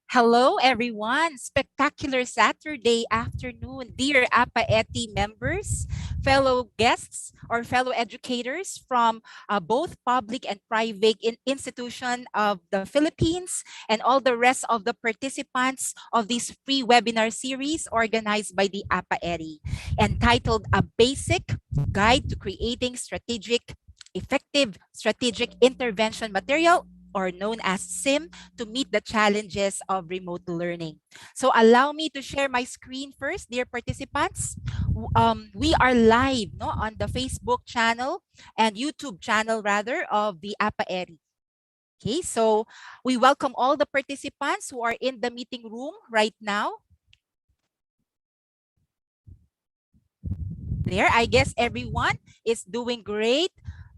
Hello, everyone. Spectacular Saturday afternoon, dear APAETI members, fellow guests, or fellow educators from both public and private institution of the Philippines, and all the rest of the participants of this free webinar series organized by the APAETI, entitled A Basic Guide to Creating Effective Strategic Intervention Material, or known as SIM, to meet the challenges of remote learning. So allow me to share my screen first, dear participants. We are live on the Facebook channel and YouTube channel rather of the APAETI. Okay, so we welcome all the participants who are in the meeting room right now. There, I guess everyone is doing great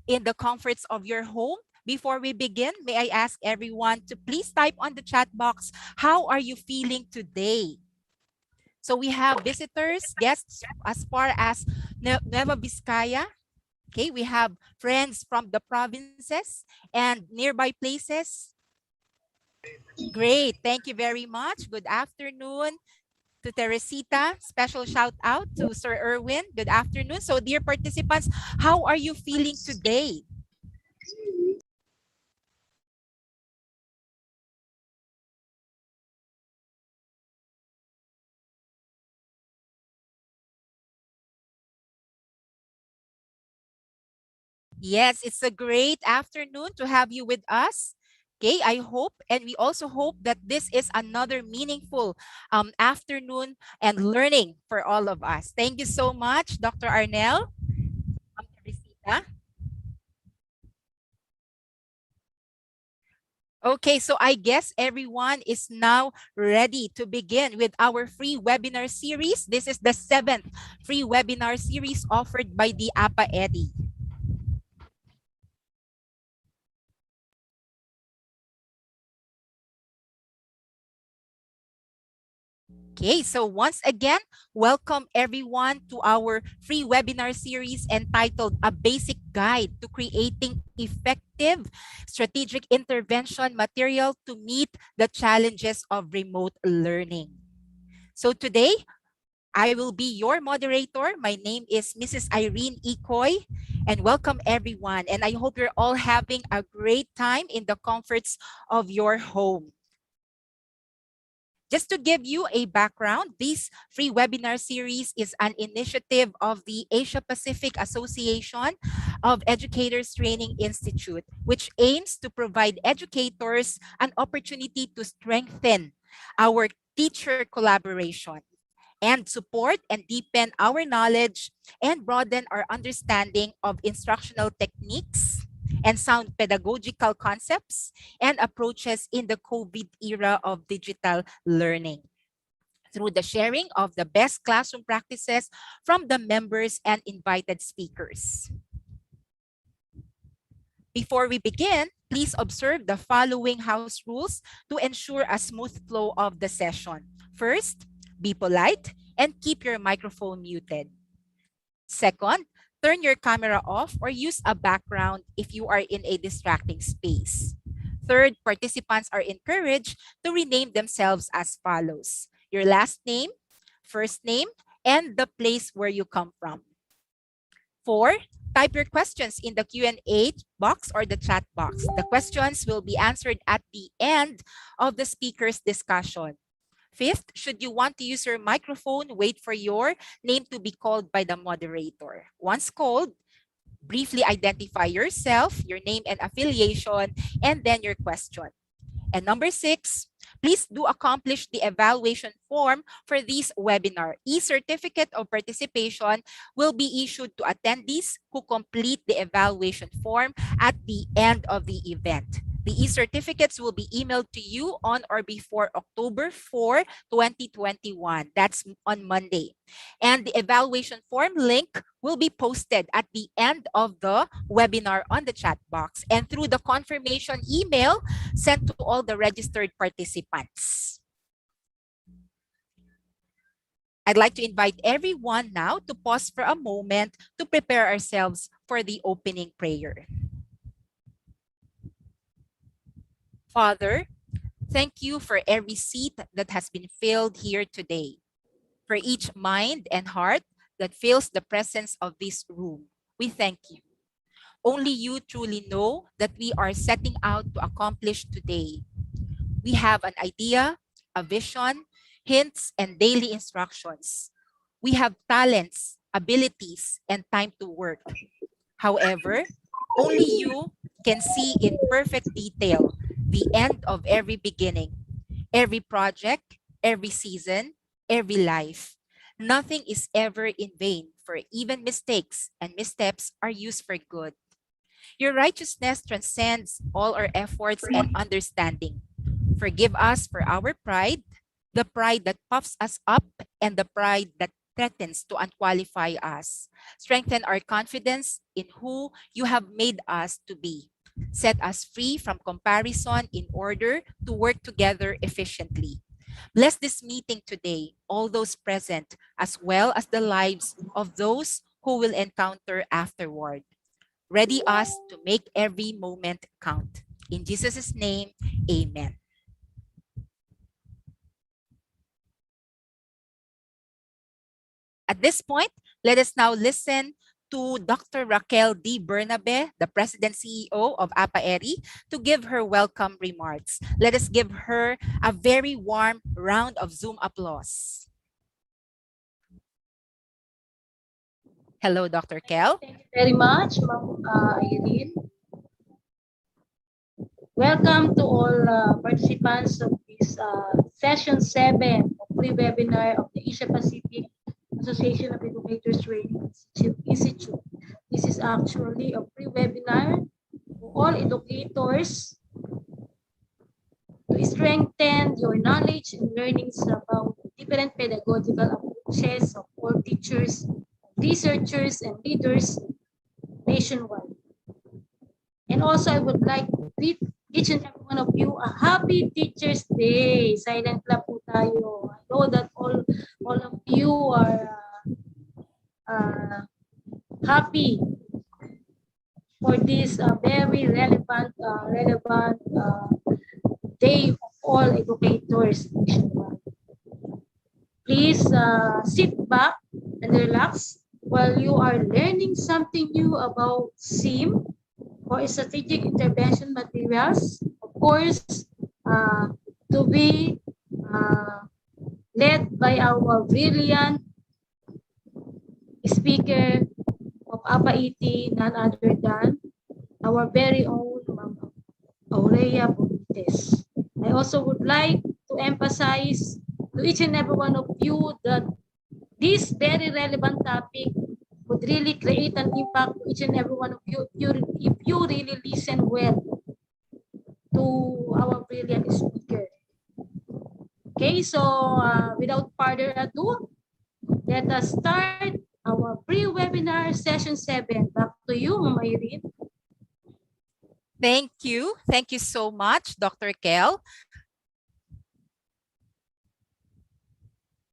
in the comforts of your home. Before we begin, may I ask everyone to please type on the chat box, how are you feeling today? So we have visitors, guests as far as Nueva Vizcaya. Okay, we have friends from the provinces and nearby places. Great, thank you very much. Good afternoon to Teresita. Special shout out to Sir Erwin. Good afternoon. So dear participants, how are you feeling today? Yes, it's a great afternoon to have you with us. Okay, I hope, and we also hope that this is another meaningful afternoon and learning for all of us. Thank you so much, Dr. Arnel. Teresita. Okay, so I guess everyone is now ready to begin with our free webinar series. This is the 7th free webinar series offered by the APAETI. Okay, so once again, welcome everyone to our free webinar series entitled A Basic Guide to Creating Effective Strategic Intervention Material to Meet the Challenges of Remote Learning. So today, I will be your moderator. My name is Mrs. Irene Ikoy, and welcome everyone. And I hope you're all having a great time in the comforts of your home. Just to give you a background, this free webinar series is an initiative of the Asia Pacific Association of Educators Training Institute, which aims to provide educators an opportunity to strengthen our teacher collaboration and support and deepen our knowledge and broaden our understanding of instructional techniques and sound pedagogical concepts and approaches in the COVID era of digital learning through the sharing of the best classroom practices from the members and invited speakers. Before we begin, please observe the following house rules to ensure a smooth flow of the session. First, be polite and keep your microphone muted. Second, turn your camera off or use a background if you are in a distracting space. Third, participants are encouraged to rename themselves as follows: your last name, first name, and the place where you come from. 4, type your questions in the Q&A box or the chat box. The questions will be answered at the end of the speaker's discussion. 5th, should you want to use your microphone, wait for your name to be called by the moderator. Once called, briefly identify yourself, your name and affiliation, and then your question. And number 6, please do accomplish the evaluation form for this webinar. E-certificate of participation will be issued to attendees who complete the evaluation form at the end of the event. The e-certificates will be emailed to you on or before October 4, 2021. That's on Monday. And the evaluation form link will be posted at the end of the webinar on the chat box and through the confirmation email sent to all the registered participants. I'd like to invite everyone now to pause for a moment to prepare ourselves for the opening prayer. Father, thank you for every seat that has been filled here today, for each mind and heart that feels the presence of this room. We thank you. Only you truly know that we are setting out to accomplish today. We have an idea, a vision, hints, and daily instructions. We have talents, abilities, and time to work. However, only you can see in perfect detail the end of every beginning, every project, every season, every life. Nothing is ever in vain, for even mistakes and missteps are used for good. Your righteousness transcends all our efforts and understanding. Forgive us for our pride, the pride that puffs us up and the pride that threatens to unqualify us. Strengthen our confidence in who you have made us to be. Set us free from comparison in order to work together efficiently. Bless this meeting today, all those present, as well as the lives of those who will encounter afterward. Ready us to make every moment count. In Jesus' name, amen. At this point, let us now listen to Dr. Raquel D. Bernabe, the President CEO of APAETI, to give her welcome remarks. Let us give her a very warm round of Zoom applause. Hello, Dr. Kel. Thank you very much, Ma'am Irene. Welcome to all participants of this session 7 of pre-webinar of the Asia Pacific Association of Educators Training Institute. This is actually a pre-webinar for all educators to strengthen your knowledge and learnings about different pedagogical approaches of all teachers, researchers, and leaders nationwide. And also, I would like to greet each and every one of you a happy Teacher's Day. Silent clap po tayo. I know that all of you are happy for this very relevant day of all educators nationwide. Please sit back and relax while you are learning something new about SIM or strategic intervention materials, of course, to be led by our brilliant speaker of APAETI, none other than our very own Aurea Bonites. I also would like to emphasize to each and every one of you that this very relevant topic would really create an impact to each and every one of you if you really listen well to our brilliant speaker. Okay, so without further ado, let us start our pre-webinar session 7. Back to you, Ma'am Irene. Thank you. Thank you so much, Dr. Kel.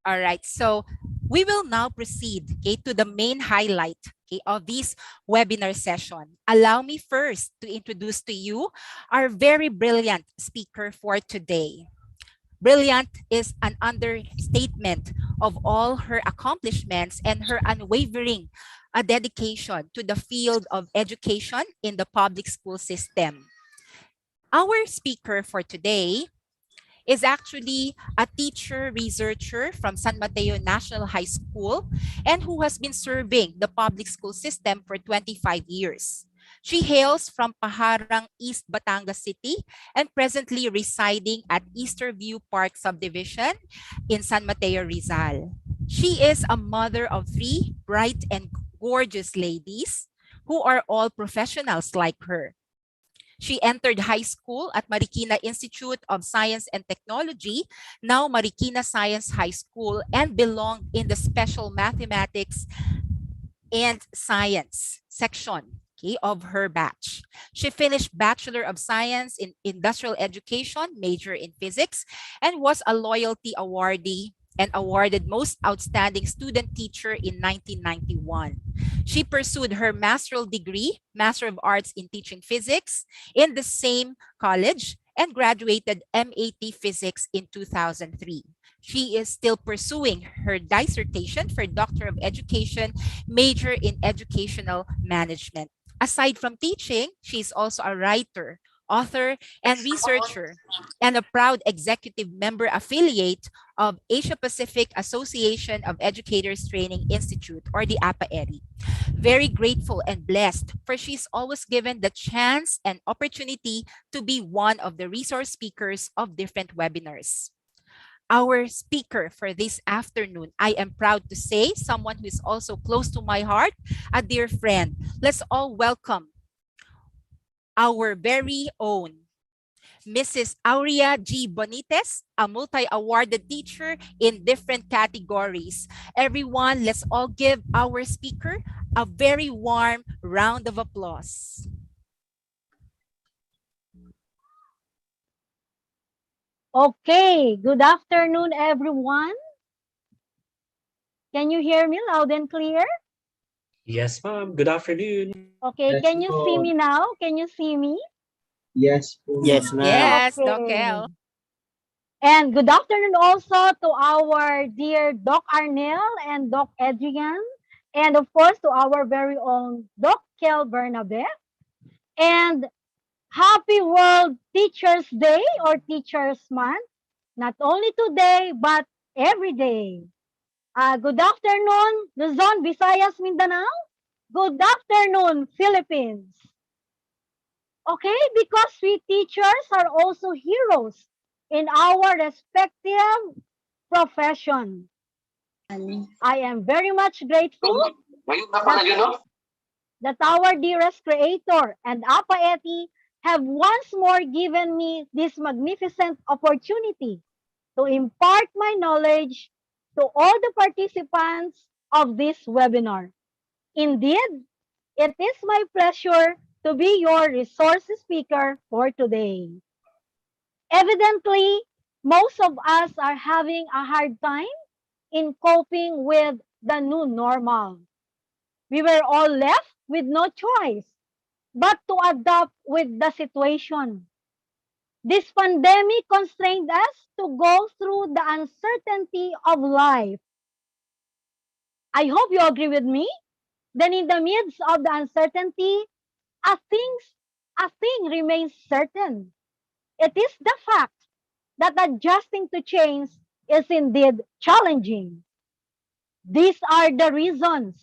All right, so we will now proceed, okay, to the main highlight, okay, of this webinar session. Allow me first to introduce to you our very brilliant speaker for today. Brilliant is an understatement of all her accomplishments and her unwavering dedication to the field of education in the public school system. Our speaker for today is actually a teacher researcher from San Mateo National High School and who has been serving the public school system for 25 years. She hails from Paharang, East Batangas City and presently residing at Easterview Park Subdivision in San Mateo, Rizal. She is a mother of 3 bright and gorgeous ladies who are all professionals like her. She entered high school at Marikina Institute of Science and Technology, now Marikina Science High School, and belonged in the special mathematics and science section, okay, of her batch. She finished Bachelor of Science in Industrial Education, major in physics, and was a loyalty awardee and awarded Most Outstanding Student Teacher in 1991. She pursued her master's degree, Master of Arts in Teaching Physics, in the same college and graduated MAT Physics in 2003. She is still pursuing her dissertation for Doctor of Education, major in Educational Management. Aside from teaching, she's also a writer, author, and researcher, and a proud executive member affiliate of Asia Pacific Association of Educators Training Institute, or the APAETI. Very grateful and blessed, for she's always given the chance and opportunity to be one of the resource speakers of different webinars. Our speaker for this afternoon, I am proud to say, someone who is also close to my heart, a dear friend. Let's all welcome our very own Mrs. Aurea G. Bonites, a multi-awarded teacher in different categories. Everyone, let's all give our speaker a very warm round of applause. Okay, good afternoon, everyone. Can you hear me loud and clear? Yes, ma'am. Good afternoon. Okay, Yes, can you see po. me now? Can you see me? Yes, po, Yes, ma'am. ma'am. Yes, Okay. Dokel. And good afternoon also to our dear Doc Arnel and Doc Adrian. And of course, to our very own Doc Kel Bernabe. And happy World Teachers Day or Teachers Month. Not only today, but every day. Good afternoon, Luzon, Visayas, Mindanao. Good afternoon, Philippines. Okay, because we teachers are also heroes in our respective profession. I am very much grateful that our dearest creator and APAETI have once more given me this magnificent opportunity to impart my knowledge to all the participants of this webinar. Indeed, it is my pleasure to be your resource speaker for today. Evidently, most of us are having a hard time in coping with the new normal. We were all left with no choice but to adapt with the situation. This pandemic constrained us to go through the uncertainty of life. I hope you agree with me. Then in the midst of the uncertainty, a thing remains certain. It is the fact that adjusting to change is indeed challenging. These are the reasons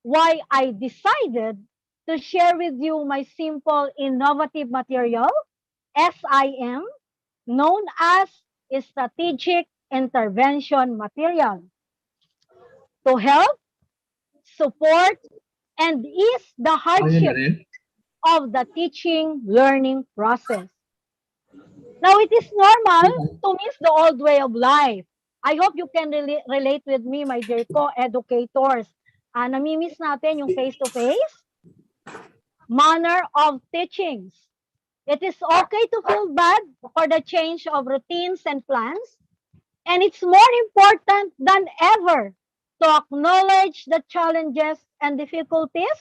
why I decided to share with you my simple innovative material, SIM, known as Strategic Intervention Material, to help, support, and ease the Ayun na hardship rin. of the teaching learning process. Now, it is normal to miss the old way of life. I hope you can relate with me, my dear co-educators. Namimiss natin yung face-to-face manner of teachings. It is okay to feel bad for the change of routines and plans, and it's more important than ever to acknowledge the challenges and difficulties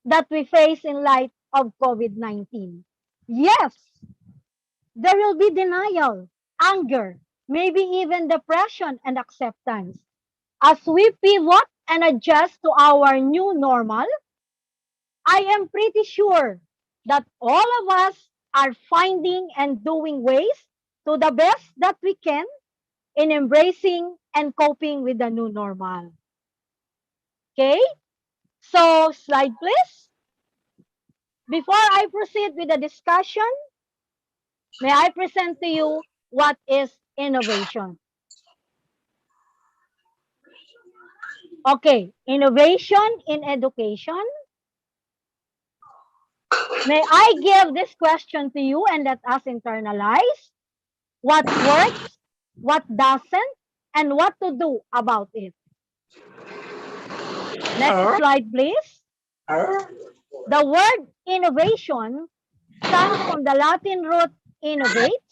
that we face in light of COVID-19. Yes, there will be denial, anger, maybe even depression and acceptance. As we pivot and adjust to our new normal, I am pretty sure that all of us are finding and doing ways to the best that we can in embracing and coping with the new normal. Okay? So, slide please. Before I proceed with the discussion, may I present to you what is innovation? Okay, innovation in education. May I give this question to you and let us internalize what works, what doesn't, and what to do about it. Next slide, please. The word innovation comes from the Latin root innovate,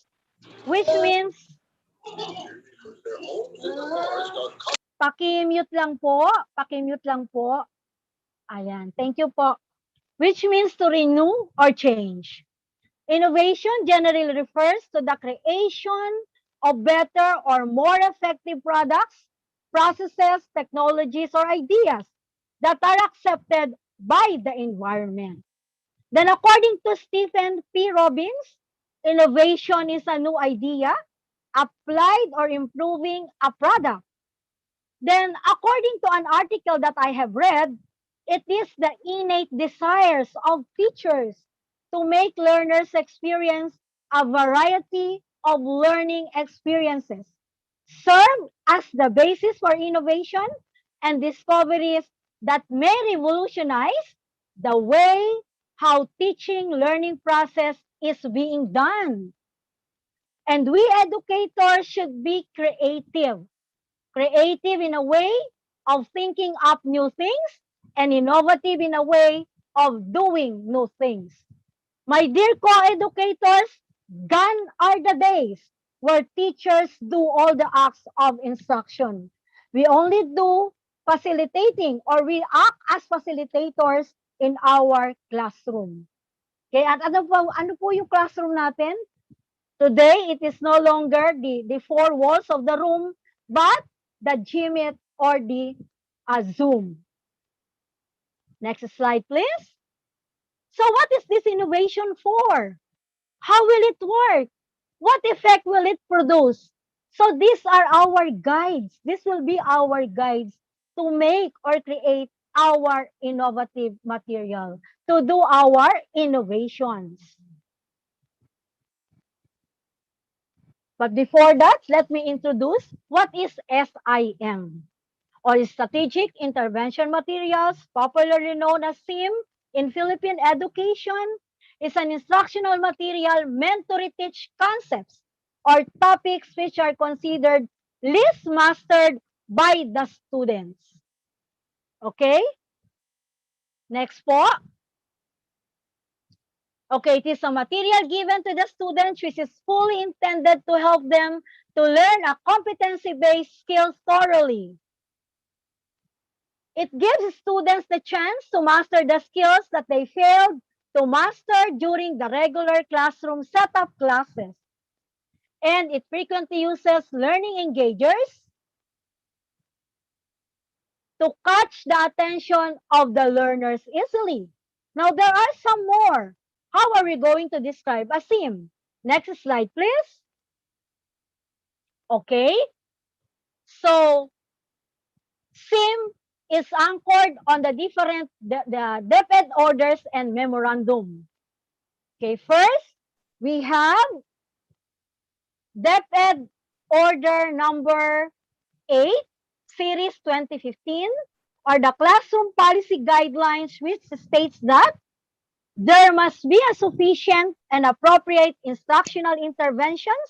which means, paki-mute lang po, paki-mute lang po. Ayan, thank you po. Which means to renew or change. Innovation generally refers to the creation of better or more effective products, processes, technologies, or ideas that are accepted by the environment. Then according to Stephen P. Robbins, innovation is a new idea applied or improving a product. Then according to an article that I have read, it is the innate desires of teachers to make learners experience a variety of learning experiences, serve as the basis for innovation and discoveries that may revolutionize the way how teaching learning process is being done. And we educators should be creative in a way of thinking up new things and innovative in a way of doing new things. My dear co-educators, gone are the days where teachers do all the acts of instruction. We only do facilitating or we act as facilitators in our classroom. Okay, at ano po yung classroom natin? Today, it is no longer the four walls of the room, but the Gmeet or the Zoom. Next slide, please. So what is this innovation for? How will it work? What effect will it produce? So these are our guides. This will be our guides to make or create our innovative material, to do our innovations. But before that, let me introduce what is SIM, or Strategic Intervention Materials, popularly known as SIM in Philippine education, is an instructional material meant to reteach concepts or topics which are considered least mastered by the students. Okay? Next po. Okay, it is a material given to the students which is fully intended to help them to learn a competency-based skills thoroughly. It gives students the chance to master the skills that they failed to master during the regular classroom setup classes. And it frequently uses learning engagers to catch the attention of the learners easily. Now, there are some more. How are we going to describe a SIM? Next slide, please. Okay. So, SIM is anchored on the different the DepEd orders and memorandum. Okay, first, we have DepEd order number 8, series 2015, or the classroom policy guidelines, which states that there must be a sufficient and appropriate instructional interventions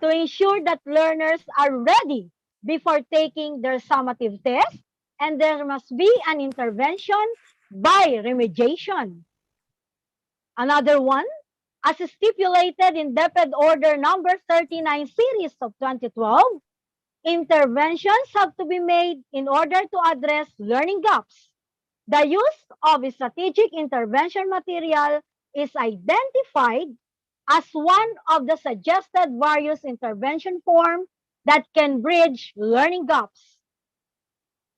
to ensure that learners are ready before taking their summative test, and there must be an intervention by remediation. Another one, as stipulated in DepEd Order number 39 series of 2012, interventions have to be made in order to address learning gaps. The use of a strategic intervention material is identified as one of the suggested various intervention forms that can bridge learning gaps.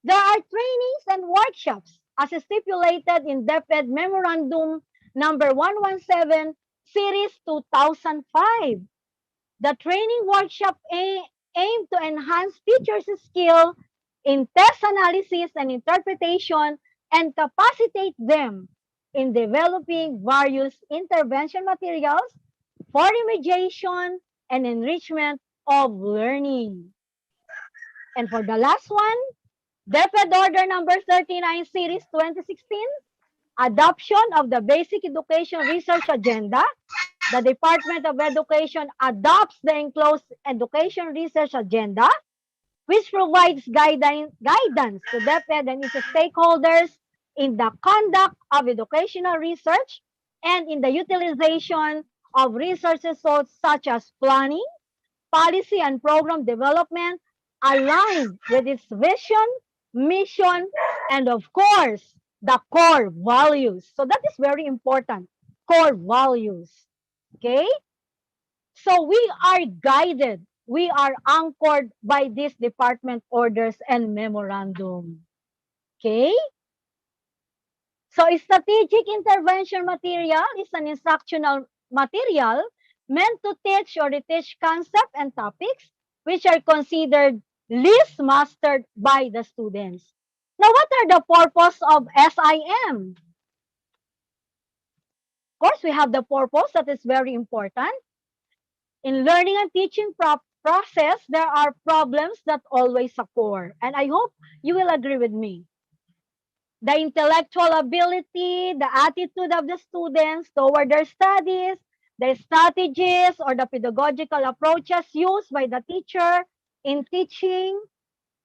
There are trainings and workshops as stipulated in DepEd Memorandum number 117, series 2005. The training workshop aimed to enhance teachers' skill in test analysis and interpretation and capacitate them in developing various intervention materials for remediation and enrichment of learning. And for the last one, DepEd Order number 39, series 2016, adoption of the Basic Education Research Agenda. The Department of Education adopts the enclosed Education Research Agenda, which provides guidance to DepEd and its stakeholders in the conduct of educational research and in the utilization of resources such as planning, policy, and program development aligned with its vision, mission, and of course, the core values. So that is very important, core values. Okay? So we are guided. We are anchored by these department orders and memorandum. Okay? So strategic intervention material is an instructional material meant to teach or reteach concepts and topics which are considered least mastered by the students. Now, what are the purpose of SIM? Of course, we have the purpose that is very important. In learning and teaching process, there are problems that always occur. And I hope you will agree with me. The intellectual ability, the attitude of the students toward their studies, the strategies or the pedagogical approaches used by the teacher in teaching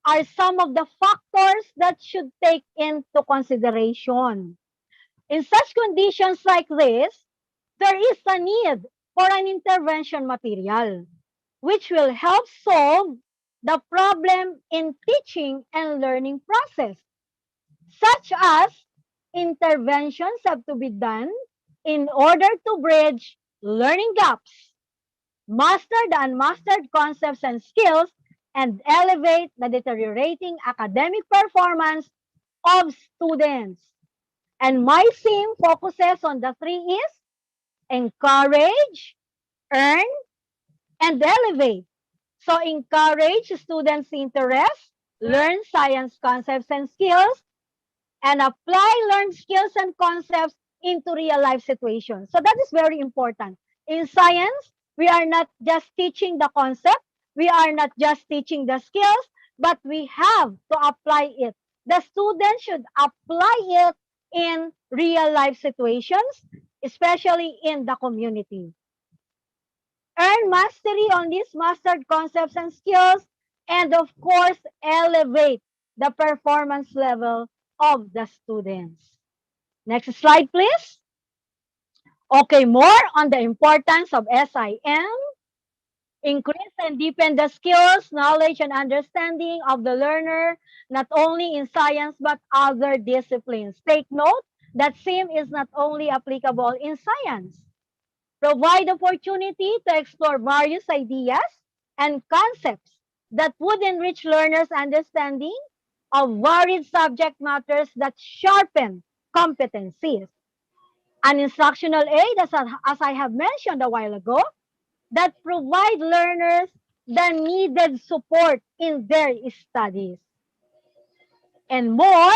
are some of the factors that should take into consideration. In such conditions like this, there is a need for an intervention material which will help solve the problem in teaching and learning process, such as interventions have to be done in order to bridge learning gaps, master the unmastered concepts and skills, and elevate the deteriorating academic performance of students. And my theme focuses on the three is encourage, earn, and elevate. So encourage students' interest, learn science concepts and skills, and apply learned skills and concepts into real life situations. So that is very important. In science, we are not just teaching the concept, we are not just teaching the skills, but we have to apply it. The student should apply it in real life situations, especially in the community. Earn mastery on these mastered concepts and skills, and of course, elevate the performance level of the students. Next slide, please. Okay, more on the importance of SIM. Increase and deepen the skills, knowledge, and understanding of the learner, not only in science but other disciplines. Take note that SIM is not only applicable in science. Provide opportunity to explore various ideas and concepts that would enrich learners' understanding of varied subject matters that sharpen competencies. An instructional aid, as I have mentioned a while ago, that provide learners the needed support in their studies. And more,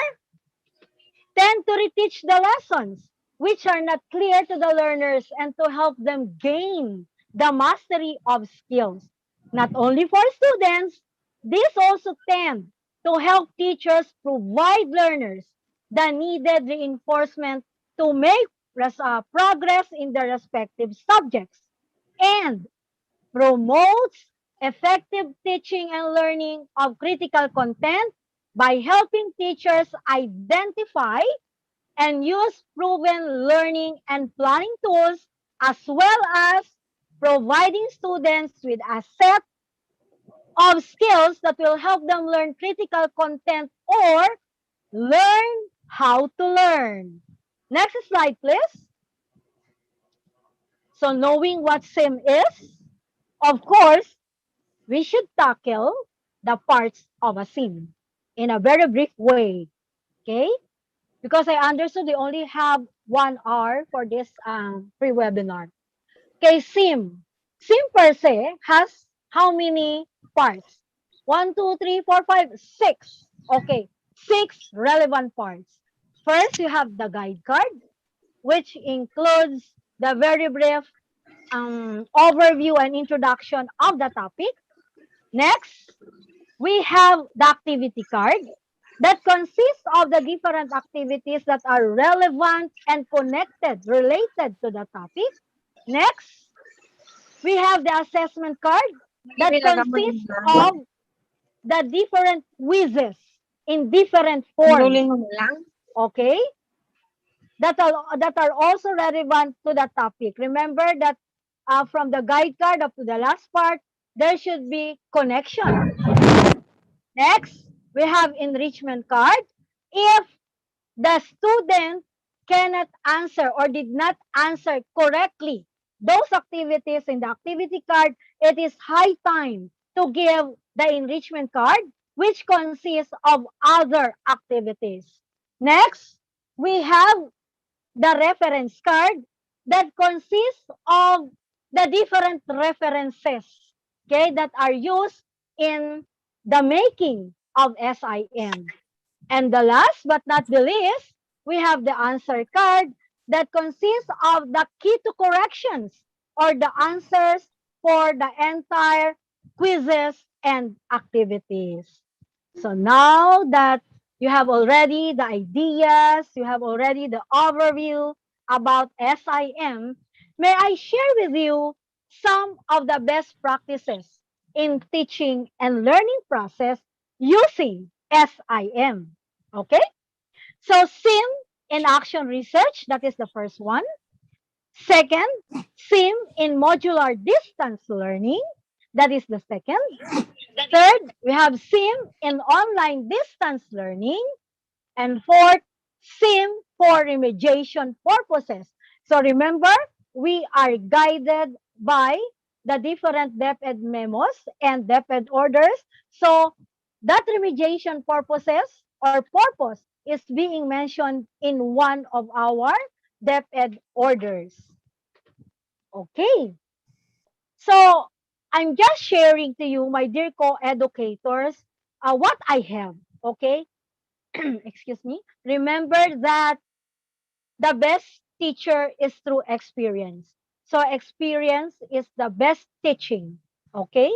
tend to reteach the lessons which are not clear to the learners and to help them gain the mastery of skills. Not only for students, this also tend to help teachers provide learners the needed reinforcement to make progress in their respective subjects and promotes effective teaching and learning of critical content by helping teachers identify and use proven learning and planning tools, as well as providing students with a set of skills that will help them learn critical content or learn how to learn. Next slide, please. So knowing what SIM is, of course, we should tackle the parts of a SIM in a very brief way, okay? Because I understood we only have 1 hour for this pre-webinar. Okay, SIM. SIM per se has how many parts? 1, 2, 3, 4, 5, 6. Okay, 6 relevant parts. First, you have the guide card, which includes the very brief overview and introduction of the topic. Next, we have the activity card that consists of the different activities that are relevant and connected, related to the topic. Next, we have the assessment card that consists of the different quizzes in different forms. Okay? That are also relevant to the topic. Remember that from the guide card up to the last part, there should be connection. Next, we have enrichment card. If the student cannot answer or did not answer correctly those activities in the activity card, it is high time to give the enrichment card, which consists of other activities. Next, we have the reference card that consists of the different references, okay, that are used in the making of SIM. And the last but not the least, we have the answer card that consists of the key to corrections or the answers for the entire quizzes and activities. So now that you have already the ideas, you have already the overview about SIM, may I share with you some of the best practices in teaching and learning process using SIM. Okay? So SIM in action research, that is the first one. Second, SIM in modular distance learning, that is the second. Third, we have SIM in online distance learning. And fourth, SIM for remediation purposes. So remember, we are guided by the different DepEd memos and DepEd orders. So that remediation purposes or purpose is being mentioned in one of our DepEd orders. Okay. So I'm just sharing to you, my dear co-educators, what I have. Okay. Excuse me. Remember that the best teacher is through experience. So experience is the best teaching. Okay.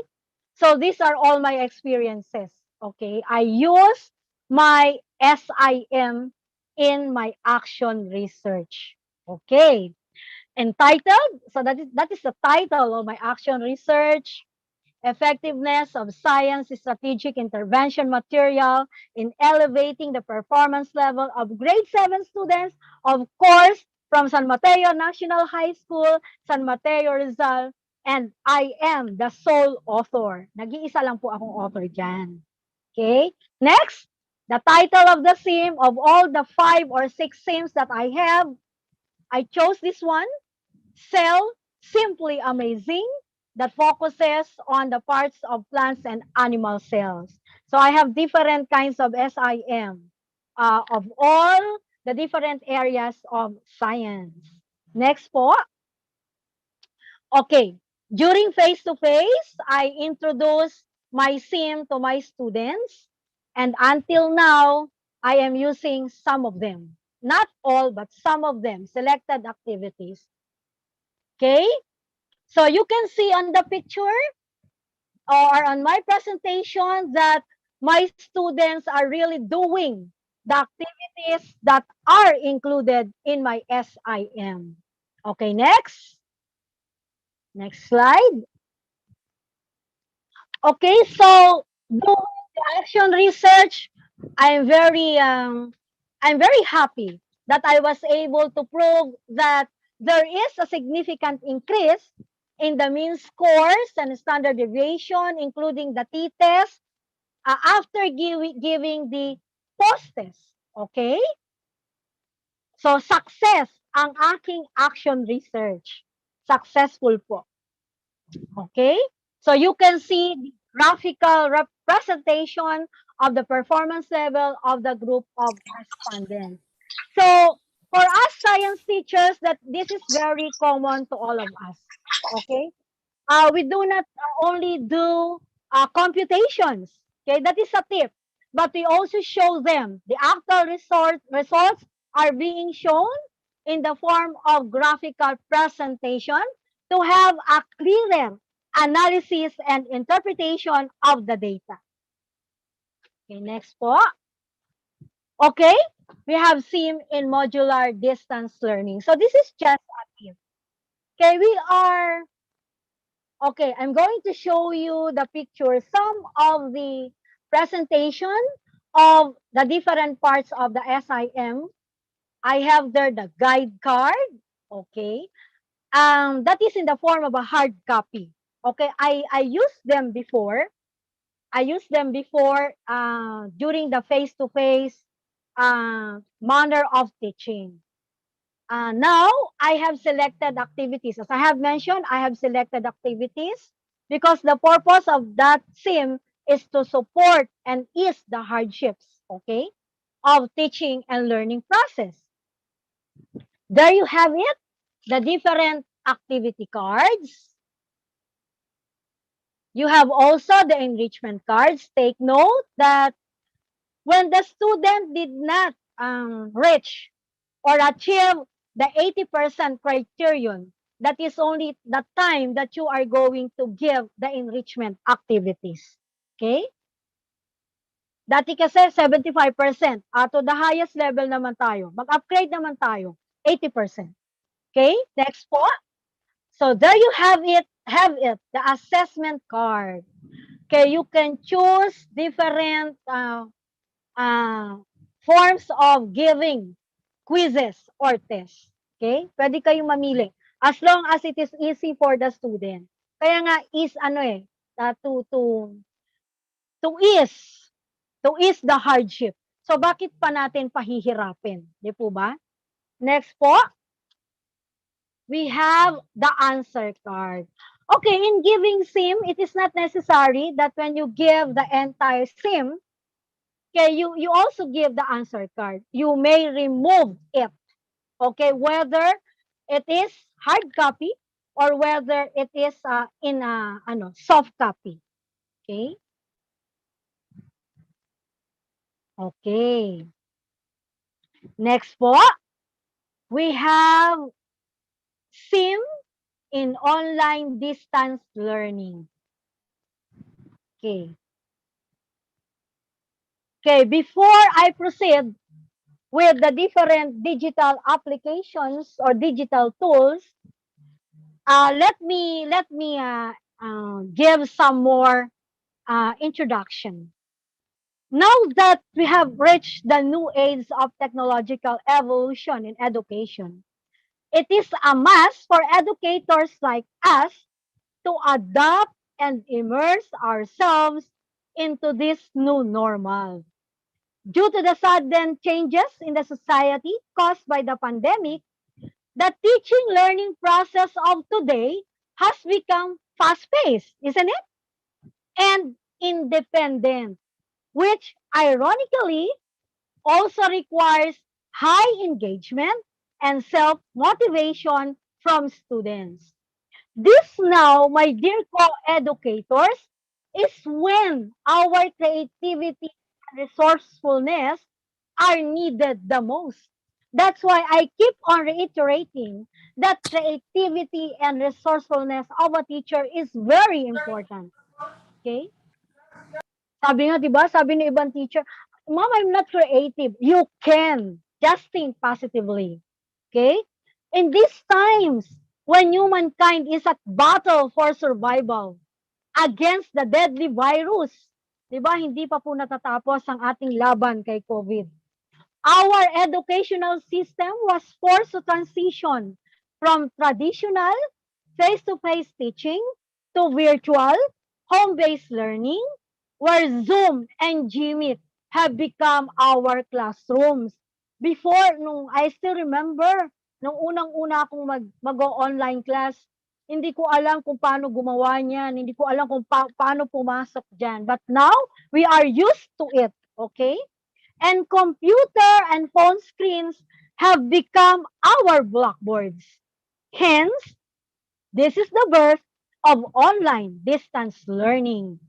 So these are all my experiences. Okay. I use my SIM in my action research. Okay. Entitled, so that is the title of my action research. Effectiveness of science strategic intervention material in elevating the performance level of grade 7 students, of course, from San Mateo National High School, San Mateo Rizal, and I am the sole author. Nag-iisa lang po akong author dyan. Okay? Next, the title of the sim, of all the 5 or 6 sims that I have, I chose this one, Cell Simply Amazing, that focuses on the parts of plants and animal cells. So I have different kinds of SIM of all the different areas of science. Next po. Okay. During face-to-face, I introduce my sim to my students. And until now, I am using some of them. Not all, but some of them, selected activities. Okay? So you can see on the picture or on my presentation that my students are really doing the activities that are included in my SIM. Okay, next. Next slide. Okay, so doing the action research, I'm very happy that I was able to prove that there is a significant increase in the mean scores and standard deviation, including the t-test, after giving the post-test. Okay? So, success ang aking action research. Successful po. Okay? So you can see the graphical representation of the performance level of the group of respondents. So for us science teachers, that this is very common to all of us. Okay? We do not only do computations. Okay, that is a tip. But we also show them the actual results are being shown in the form of graphical presentation to have a clearer analysis and interpretation of the data. Okay, next po. Okay, we have seen in modular distance learning. So this is just a tip. Okay, I'm going to show you the picture, some of the presentation of the different parts of the SIM. I have there the guide card. Okay. That is in the form of a hard copy. Okay. I used them before. During the face-to-face manner of teaching. Now, I have selected activities. As I have mentioned, I have selected activities because the purpose of that sim is to support and ease the hardships, okay, of teaching and learning process. There you have it, the different activity cards. You have also the enrichment cards. Take note that when the student did not reach or achieve the 80% criterion, that is only the time that you are going to give the enrichment activities. Okay? Dati kasi 75%. To the highest level naman tayo. Mag-upgrade naman tayo. 80%. Okay? Next po. So there you have it, the assessment card. Okay, you can choose different forms of giving quizzes or tests. Okay? Pwede kayong mamili. As long as it is easy for the student. Kaya nga is to ease to ease the hardship. So bakit pa natin pahihirapin? Di po ba? Next po, we have the answer card. Okay, in giving sim, it is not necessary that when you give the entire sim, okay, you also give the answer card. You may remove it. Okay, whether it is hard copy or whether it is in soft copy. Okay? Okay. Next po, we have sim in online distance learning. Okay. Okay, before I proceed with the different digital applications or digital tools, let me give some more introduction. Now that we have reached the new age of technological evolution in education, it is a must for educators like us to adapt and immerse ourselves into this new normal. Due to the sudden changes in the society caused by the pandemic, the teaching learning process of today has become fast-paced, isn't it? And independent, which ironically also requires high engagement and self-motivation from students. This now, my dear co-educators, is when our creativity and resourcefulness are needed the most. That's why I keep on reiterating that creativity and resourcefulness of a teacher is very important. Okay? Sabi nga, di ba? Sabi ng ibang teacher, Mom, I'm not creative. You can. Just think positively. Okay? In these times, when humankind is at battle for survival against the deadly virus, di ba? Hindi pa po natatapos ang ating laban kay COVID. Our educational system was forced to transition from traditional face-to-face teaching to virtual home-based learning where Zoom and Gmeet have become our classrooms. Before, I still remember, nung unang-una akong mag-online class, hindi ko alam kung paano gumawa niyan, hindi ko alam kung paano pumasok dyan. But now, we are used to it, okay? And computer and phone screens have become our blackboards. Hence, this is the birth of online distance learning.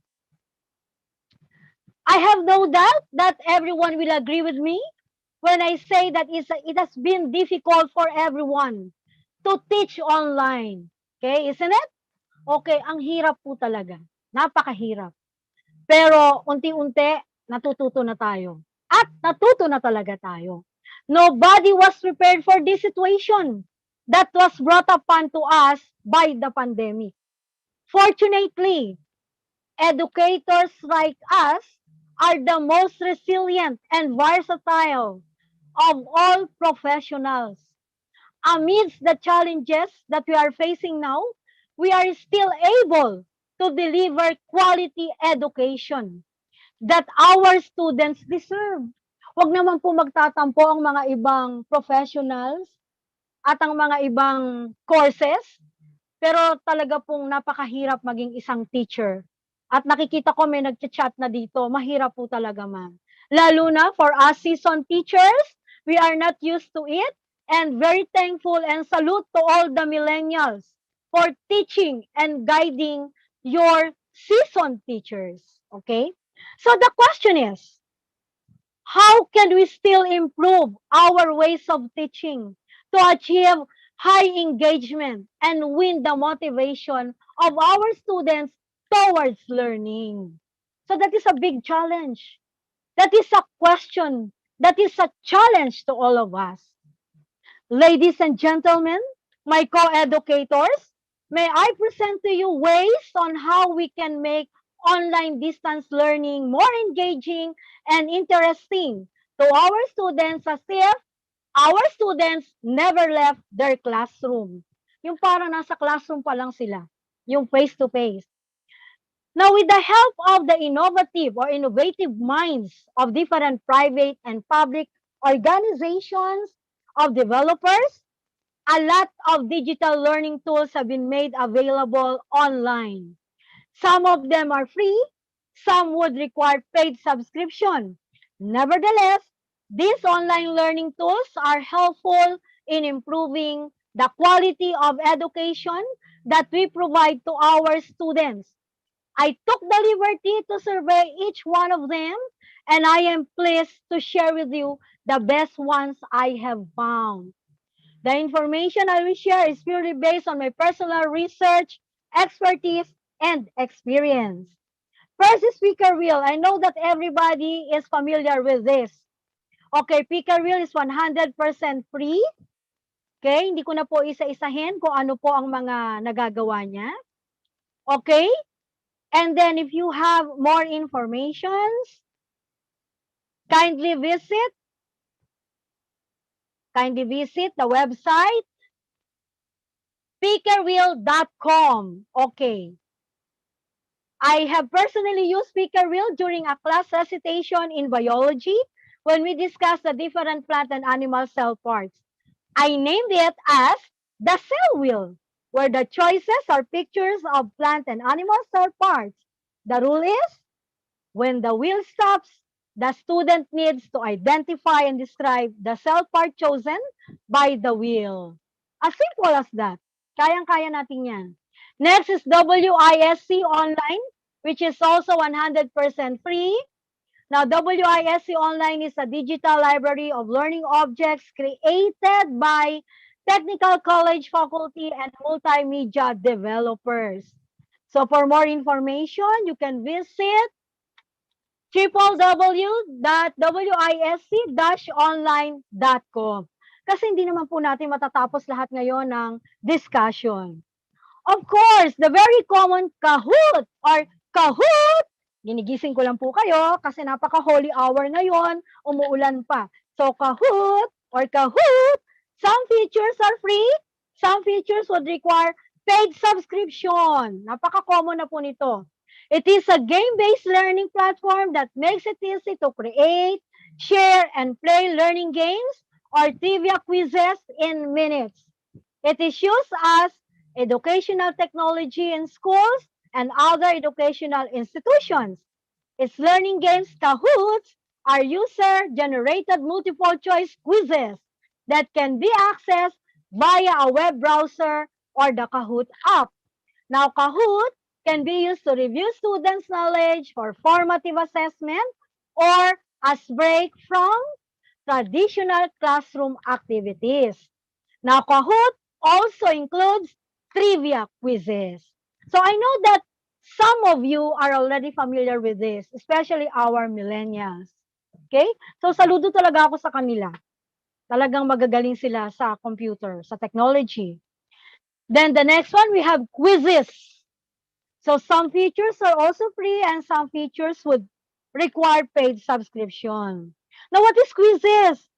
I have no doubt that everyone will agree with me when I say that it has been difficult for everyone to teach online. Okay, isn't it? Okay, ang hirap po talaga. Napakahirap. Pero unti-unti, natututo na tayo. At natuto na talaga tayo. Nobody was prepared for this situation that was brought upon to us by the pandemic. Fortunately, educators like us are the most resilient and versatile of all professionals. Amidst the challenges that we are facing now, we are still able to deliver quality education that our students deserve. Huwag naman po magtatampo ang mga ibang professionals at ang mga ibang courses, pero talaga pong napakahirap maging isang teacher. At nakikita ko may nagchat-chat na dito, mahirap po talaga ma'am. Lalo na for us seasoned teachers, we are not used to it, and very thankful and salute to all the millennials for teaching and guiding your seasoned teachers. Okay? So the question is, how can we still improve our ways of teaching to achieve high engagement and win the motivation of our students towards learning? So that is a big challenge. That is a question. That is a challenge to all of us. Ladies and gentlemen, my co-educators, may I present to you ways on how we can make online distance learning more engaging and interesting to our students as if our students never left their classroom. Yung parang nasa classroom pa lang sila, yung face-to-face. Now, with the help of the innovative minds of different private and public organizations of developers, a lot of digital learning tools have been made available online. Some of them are free, some would require paid subscription. Nevertheless, these online learning tools are helpful in improving the quality of education that we provide to our students. I took the liberty to survey each one of them, and I am pleased to share with you the best ones I have found. The information I will share is purely based on my personal research, expertise, and experience. First is Speaker Wheel. I know that everybody is familiar with this. Okay, Speaker Wheel is 100% free. Okay, hindi ko na po isa-isahin kung ano po ang mga nagagawa niya. Okay? And then if you have more informations, kindly visit the website speakerwheel.com. Okay. I have personally used Speaker Wheel during a class recitation in biology when we discussed the different plant and animal cell parts. I named it as the cell wheel, where the choices are pictures of plant and animal cell parts. The rule is, when the wheel stops, the student needs to identify and describe the cell part chosen by the wheel. As simple as that. Kayang-kaya natin yan. Next is WISC Online, which is also 100% free. Now, WISC Online is a digital library of learning objects created by technical college faculty and multimedia developers. So for more information, you can visit www.wisc-online.com. Kasi hindi naman po natin matatapos lahat ngayon ng discussion. Of course, the very common Kahoot or Kahoot, ginigising ko lang po kayo kasi napaka-holy hour ngayon, umuulan pa. So Kahoot or Kahoot, some features are free, some features would require paid subscription. Napaka-common na po nito. It is a game-based learning platform that makes it easy to create, share, and play learning games or trivia quizzes in minutes. It is used as educational technology in schools and other educational institutions. Its learning games, Kahoots, are user-generated multiple-choice quizzes that can be accessed via a web browser or the Kahoot app. Now, Kahoot can be used to review students' knowledge for formative assessment or as break from traditional classroom activities. Now, Kahoot also includes trivia quizzes. So I know that some of you are already familiar with this, especially our millennials. Okay? So saludo talaga ako sa kanila. Talagang magagaling sila sa computer, sa technology. Then the next one, we have quizzes. So some features are also free and some features would require paid subscription. Now, what is quizzes?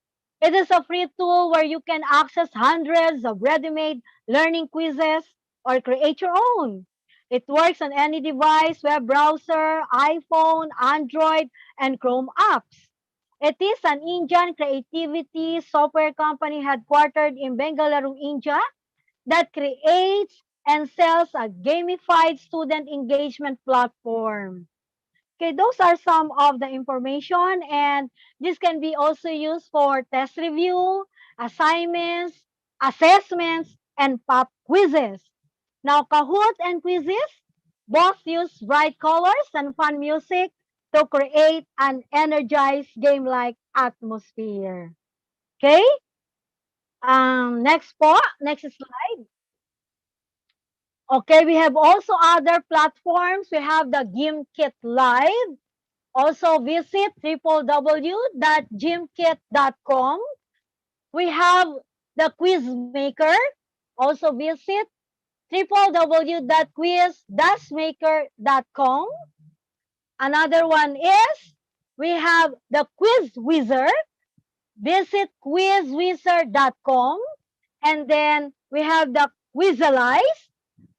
It is a free tool where you can access hundreds of ready-made learning quizzes or create your own. It works on any device, web browser, iPhone, Android, and Chrome apps. It is an Indian creativity software company headquartered in Bengaluru, India, that creates and sells a gamified student engagement platform. Okay, those are some of the information, and this can be also used for test review, assignments, assessments, and pop quizzes. Now, Kahoot and quizzes both use bright colors and fun music to create an energized game-like atmosphere. Okay? Next po, next slide. Okay, we have also other platforms. We have the GameKit Live. Also visit www.gymkit.com. We have the quiz maker. Also visit www.quiz-maker.com. Another one is we have the quiz wizard. Visit quizwizard.com. And then we have the Quizalize.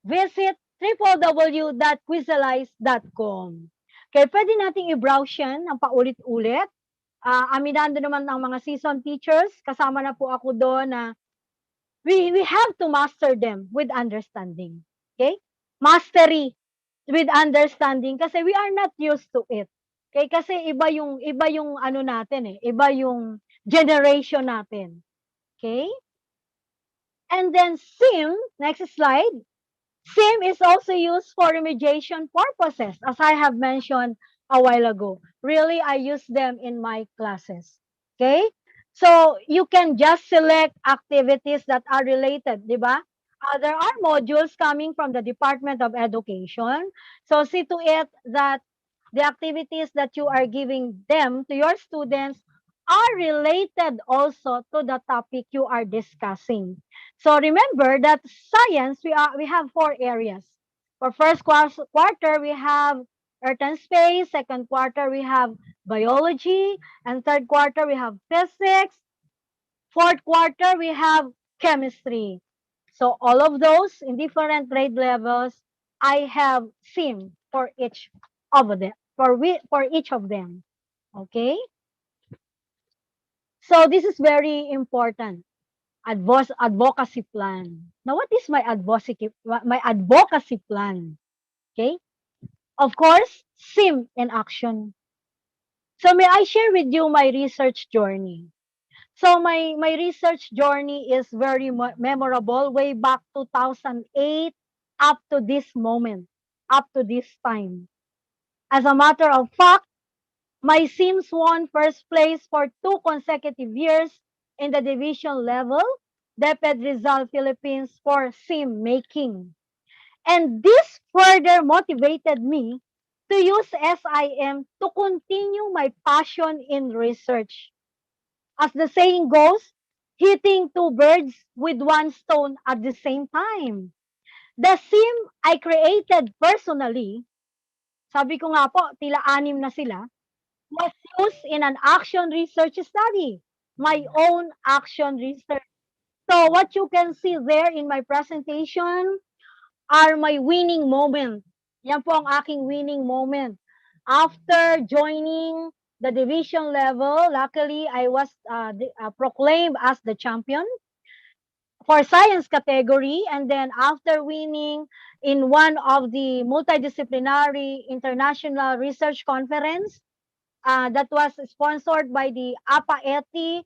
Visit www.quizalize.com. Okay, pwede nating i-browse yan ng paulit-ulit. Aminado naman ng mga seasoned teachers, kasama na po ako doon na we have to master them with understanding. Okay? Mastery with understanding kasi we are not used to it. Okay? Kasi iba yung ano natin eh, iba yung generation natin. Okay? And then SIM, next slide. SIM is also used for remediation purposes, as I have mentioned a while ago. Really, I use them in my classes. Okay? So, you can just select activities that are related, di ba? There are modules coming from the Department of Education. So, see to it that the activities that you are giving them to your students are related also to the topic you are discussing. So remember that science, we have four areas. For first quarter, we have earth and space. Second quarter, we have biology. And third quarter, we have physics. Fourth quarter, we have chemistry. So all of those in different grade levels, I have seen for each of them, for each of them. Okay? So this is very important. Advocacy plan. Now, what is my advocacy plan? Okay? Of course, SIM in action. So may I share with you my research journey? So my research journey is very memorable way back 2008 up to this moment, up to this time. As a matter of fact, my Sims won first place for 2 consecutive years in the division level, DepEd Rizal Philippines for sim making. And this further motivated me to use SIM to continue my passion in research. As the saying goes, hitting two birds with one stone at the same time. The sim I created personally, sabi ko nga po, tila anim na sila, was used in an action research study, my own action research. So what you can see there in my presentation are my winning moment. Yan po ang aking winning moment. After joining the division level, luckily I was proclaimed as the champion for science category, and then after winning in one of the multidisciplinary international research conference, that was sponsored by the APAETI.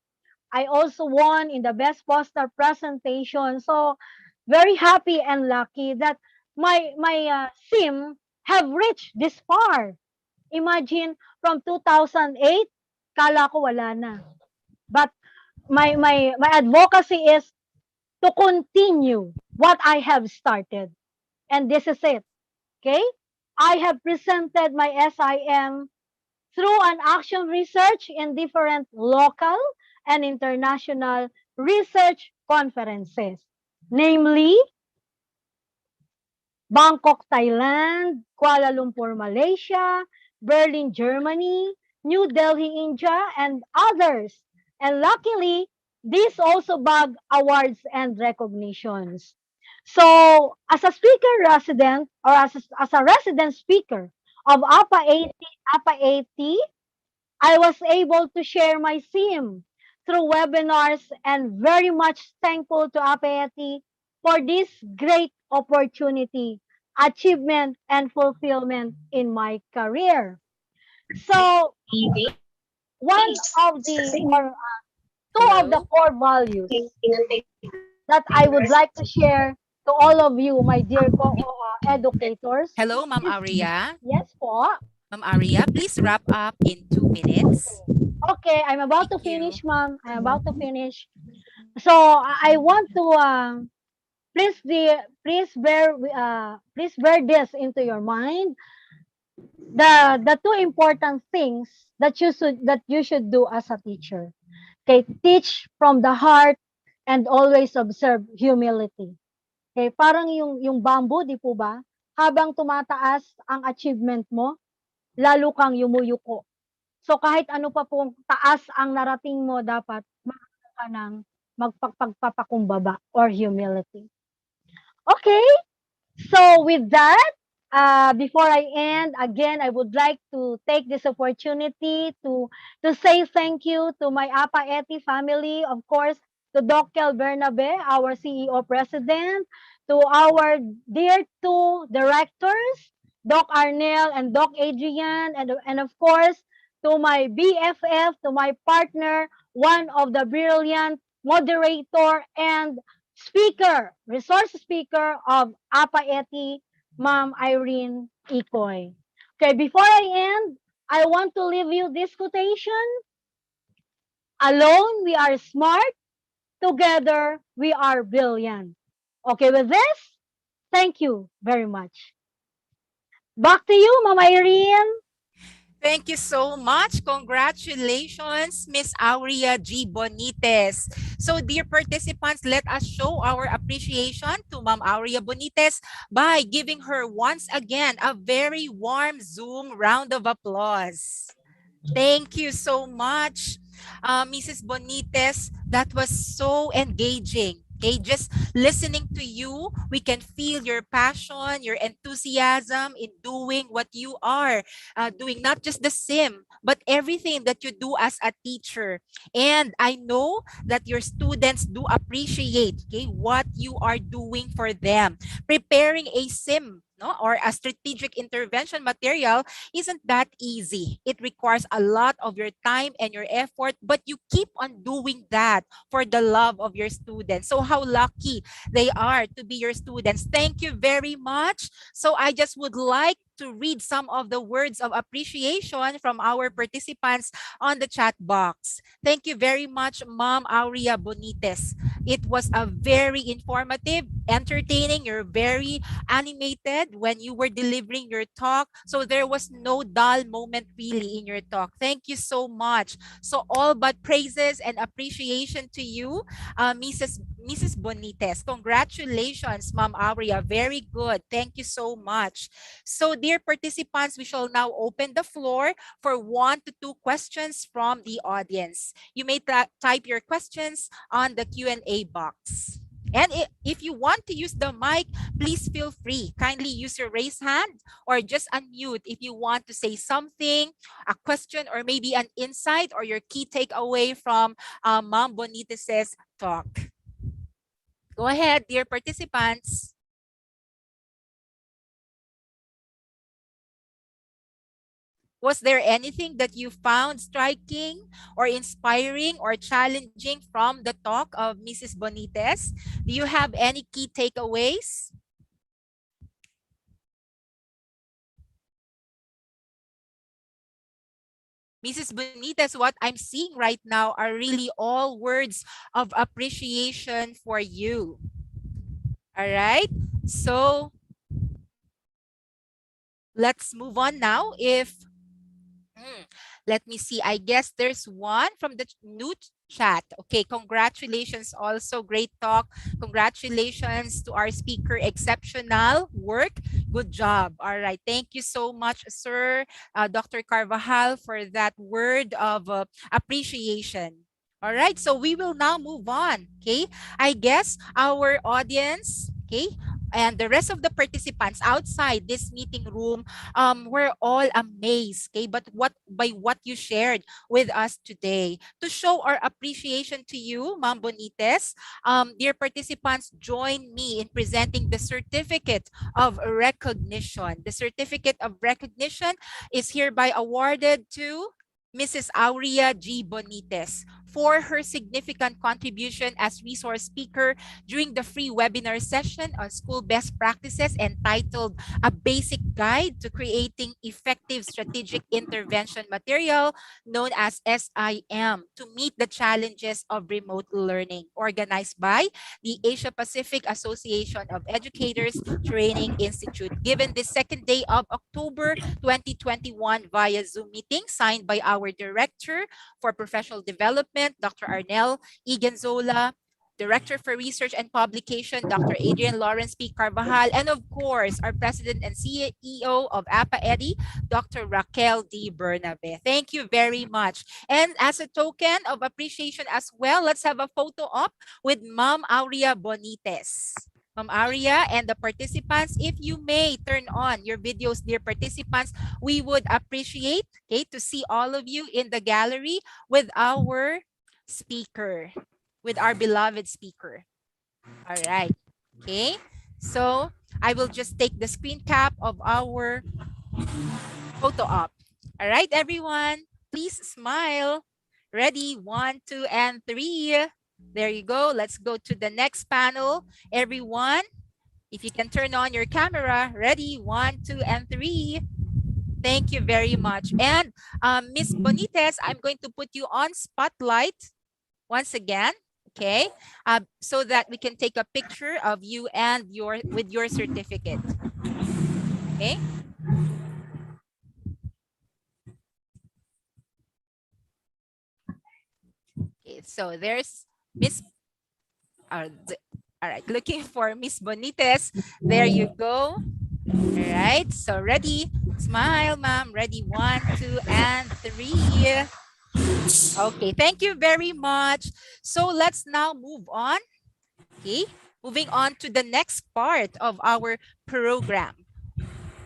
I also won in the best poster presentation. So very happy and lucky that my sim have reached this far. Imagine from 2008, kala ko wala na. But my advocacy is to continue what I have started. And this is it. Okay? I have presented my SIM through an action research in different local and international research conferences, namely Bangkok, Thailand, Kuala Lumpur, Malaysia, Berlin, Germany, New Delhi, India, and others. And luckily, these also bag awards and recognitions. So, as a speaker resident or as a resident speaker of APA 80, I was able to share my SIM through webinars and very much thankful to APAETI for this great opportunity, achievement, and fulfillment in my career. So one of the or two of the Hello? core values that I would like to share to all of you, my dear educators, Hello, Ma'am is Aria. yes po. Ma'am Aria, please wrap up in 2 minutes. Okay, I'm about Thank to you. finish, ma'am. I'm about to finish. So I want to please bear this into your mind. The two important things that you should do as a teacher. Okay, teach from the heart and always observe humility. Okay, parang yung bamboo, di po ba? Habang tumataas ang achievement mo, lalo kang yumuyuko. So kahit ano pa pong taas ang narating mo, dapat makita ka ng magpagpapakumbaba or humility. Okay, so with that, before I end, again, I would like to take this opportunity to say thank you to my APAETI family, of course, to Doc Kel Bernabe, our CEO President, to our dear two directors, Doc Arnel and Doc Adrian, and of course, to my BFF, to my partner, one of the brilliant moderator and resource speaker of APAETI, Ma'am Irene Ikoy. Okay, before I end, I want to leave you this quotation. Alone we are smart, together we are brilliant. Okay, with this, thank you very much. Back to you, Ma'am Irene. Thank you so much. Congratulations, Miss Aurea G. Bonites. So, dear participants, let us show our appreciation to Ma'am Aurea Bonites by giving her once again a very warm Zoom round of applause. Thank you so much, Mrs. Bonites. That was so engaging. Okay, just listening to you, we can feel your passion, your enthusiasm in doing what you are doing, not just the sim, but everything that you do as a teacher. And I know that your students do appreciate, okay, what you are doing for them. Preparing a sim, no, or a strategic intervention material isn't that easy. It requires a lot of your time and your effort, but you keep on doing that for the love of your students. So how lucky they are to be your students. Thank you very much. So I just would like to read some of the words of appreciation from our participants on the chat box. Thank you very much, Ma'am Aurea Bonites. It was a very informative, entertaining, you're very animated when you were delivering your talk. So there was no dull moment really in your talk. Thank you so much. So all but praises and appreciation to you, Mrs. Bonites. Congratulations, Ma'am Aurea. Very good. Thank you so much. So dear participants, we shall now open the floor for 1 to 2 questions from the audience. You may type your questions on the Q&A box. And if you want to use the mic, please feel free. Kindly use your raise hand or just unmute if you want to say something, a question, or maybe an insight or your key takeaway from Ma'am Bonites's talk. Go ahead, dear participants. Was there anything that you found striking or inspiring or challenging from the talk of Mrs. Bonites? Do you have any key takeaways? Mrs. Bonites, what I'm seeing right now are really all words of appreciation for you. All right. So let's move on now. Let me see. I guess there's one from the new chat. Okay, congratulations. Also, great talk. Congratulations to our speaker. Exceptional work. Good job. All right. Thank you so much, sir, Dr. Carvajal, for that word of appreciation. All right. So we will now move on. Okay. I guess our audience, okay, and the rest of the participants outside this meeting room were all amazed, okay, but what by what you shared with us today. To show our appreciation to you, Ma'am Bonites, dear participants, join me in presenting the certificate of recognition. The certificate of recognition is hereby awarded to Mrs. Aurea G. Bonites for her significant contribution as resource speaker during the free webinar session on school best practices entitled A Basic Guide to Creating Effective Strategic Intervention Material, known as SIM, to meet the challenges of remote learning, organized by the Asia Pacific Association of Educators Training Institute, given the second day of October 2021 via Zoom meeting, signed by our Director for Professional Development, Dr. Arnel Iganzola, Director for Research and Publication, Dr. Adrian Lawrence P. Carvajal, and of course, our President and CEO of APAETI, Dr. Raquel D. Bernabe. Thank you very much. And as a token of appreciation as well, let's have a photo op with Ma'am Aurea Bonites. Ma'am Aurea and the participants, if you may turn on your videos, dear participants, we would appreciate, okay, to see all of you in the gallery with our speaker, with our beloved speaker. All right, okay. So I will just take the screen cap of our photo op. All right, everyone, please smile. Ready, 1, 2, and 3. There you go. Let's go to the next panel. Everyone, if you can turn on your camera. Ready, 1, 2, and 3. Thank you very much. And Miss Bonites, I'm going to put you on spotlight once again, okay? So that we can take a picture of you and with your certificate. Okay? Okay, so there's Miss all right, looking for Miss Bonites. There you go. All right, so ready? Smile, ma'am. Ready, 1, 2, and 3. Okay, thank you very much. So let's now move on. Okay, moving on to the next part of our program.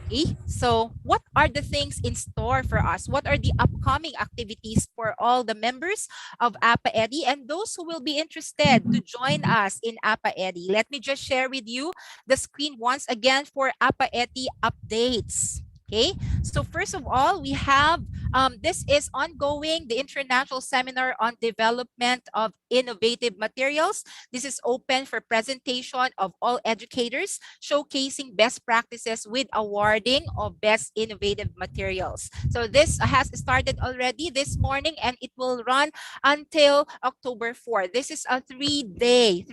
Okay, so what are the things in store for us? What are the upcoming activities for all the members of APAETI and those who will be interested to join us in APAETI? Let me just share with you the screen once again for APAETI updates. Okay, so first of all, we have this is ongoing, the International Seminar on Development of Innovative Materials. This is open for presentation of all educators, showcasing best practices with awarding of best innovative materials. So this has started already this morning and it will run until October 4. This is a three-day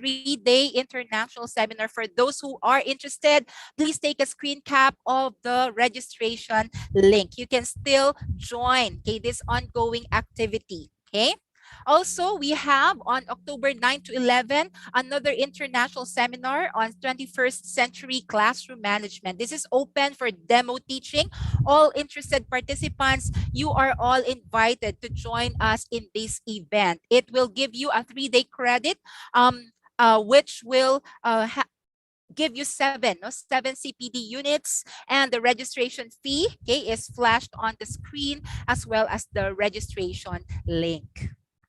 international seminar. For those who are interested, please take a screen cap of the registration link. You can still join, okay, this ongoing activity, okay? Also, we have on October 9 to 11, another international seminar on 21st century classroom management. This is open for demo teaching. All interested participants, you are all invited to join us in this event. It will give you a 3-day credit, which will give you 7 CPD units, and the registration fee, okay, is flashed on the screen as well as the registration link.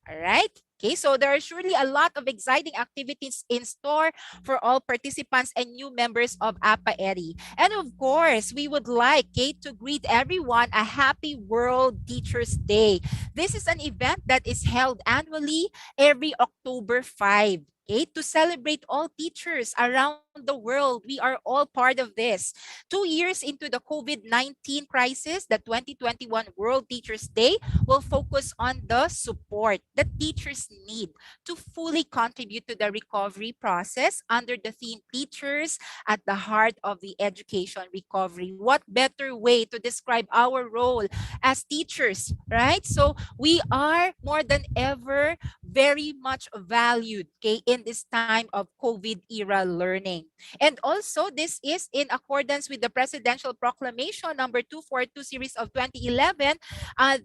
All right. Okay, so there are surely a lot of exciting activities in store for all participants and new members of APAETI. And of course, we would like, okay, to greet everyone a happy World Teachers Day. This is an event that is held annually every October 5. Okay, to celebrate all teachers around the world. We are all part of this. 2 years into the COVID-19 crisis, the 2021 World Teachers Day will focus on the support that teachers need to fully contribute to the recovery process under the theme Teachers at the Heart of the Education Recovery. What better way to describe our role as teachers, right? So we are more than ever very much valued, okay, in this time of COVID era learning. And also, this is in accordance with the Presidential Proclamation number 242 series of 2011,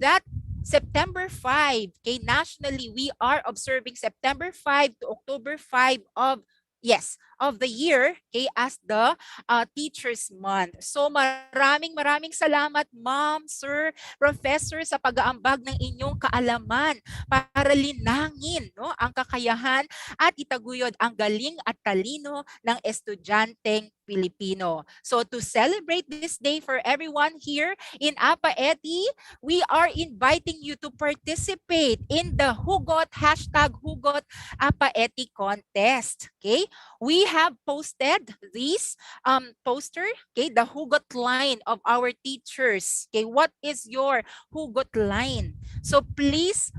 that September 5, okay, nationally, we are observing September 5 to October 5 of yes, of the year, okay, as the Teachers Month. So maraming salamat, ma'am, sir, professor, sa pag-aambag ng inyong kaalaman para linangin, no, ang kakayahan at itaguyod ang galing at talino ng estudyanteng Pilipino. So to celebrate this day for everyone here in APAETI, we are inviting you to participate in the #Hugot APAETI contest. Okay? We have posted this poster, okay, the hugot line of our teachers. Okay, what is your hugot line? So please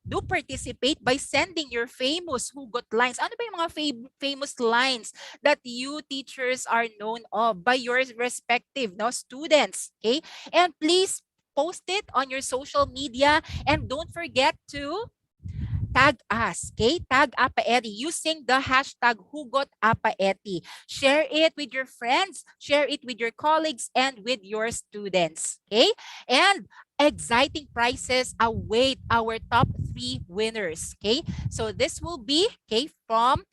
do participate by sending your famous hugot lines. Ano ba yung mga famous lines that you teachers are known of by your respective, no, students? Okay, and please post it on your social media, and don't forget to tag us, okay? Tag APAETI using the #HugodAPAETI. Share it with your friends, share it with your colleagues, and with your students, okay? And exciting prizes await our top 3 winners, okay? So this will be, okay, from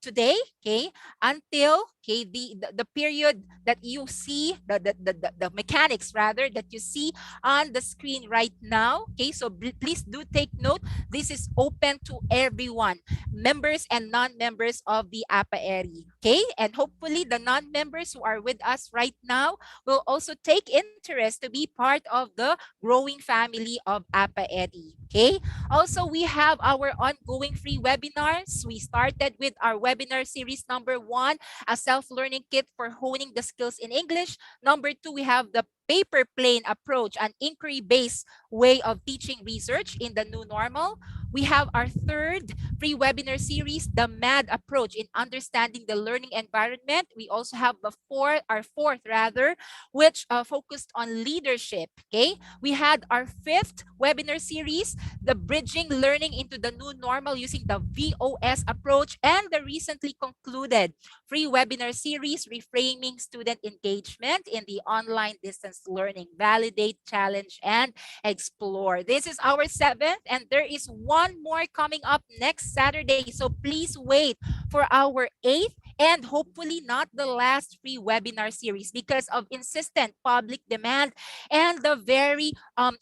today, okay, until, okay, the period that you see, the mechanics rather that you see on the screen right now, okay? So please do take note. This is open to everyone, members and non-members of the APAERI. Okay? And hopefully the non-members who are with us right now will also take interest to be part of the growing family of APAERI. Okay? Also, we have our ongoing free webinars. We started with our webinar series number 1, a self-learning kit for honing the skills in English. Number 2, we have the paper plane approach, an inquiry-based way of teaching research in the new normal. We have our third free webinar series, the MAD approach in understanding the learning environment. We also have our fourth rather, which focused on leadership. Okay, we had our fifth webinar series, the bridging learning into the new normal using the VOS approach, and the recently concluded free webinar series, reframing student engagement in the online distance learning, validate, challenge, and explore. This is our 7th, and there is one more coming up next Saturday. So please wait for our 8th and hopefully not the last free webinar series because of insistent public demand and the very